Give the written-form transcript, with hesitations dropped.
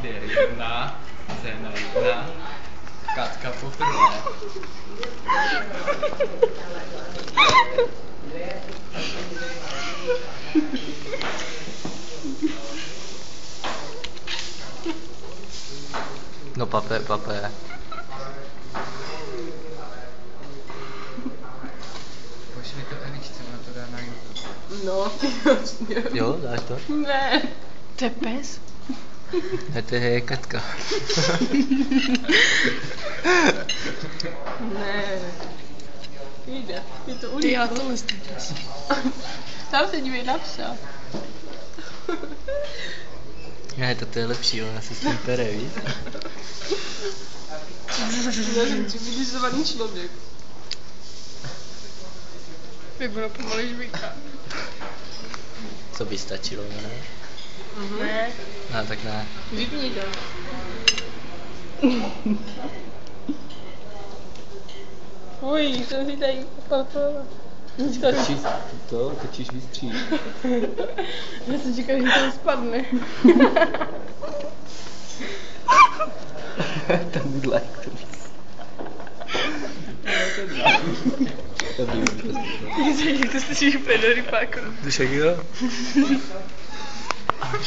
1, scéna 1, Katka poprvé. No papé. Pošli to Elišce, ona to dá na YouTube. No, ty Jo, dáš to? Ne. To je pes? Ne, to je Katka. Ne. Jde, je to Ty já ulítlo. tohle stydíš. Tam se dívej na psa. Ne, to je lepší, ona se s tím pere, víš? Nevím, civilizovaný člověk. Jak ono pomalu žvíká. Co by stačilo, ne? Ne. No, tak ne. Vypni to. Fuj, jsem si tady papala. Točíš vystříš. Já jsem čekala, že to spadne. To would like to be. Jak to slyšíš úplně do rypáku. Víš jak jo?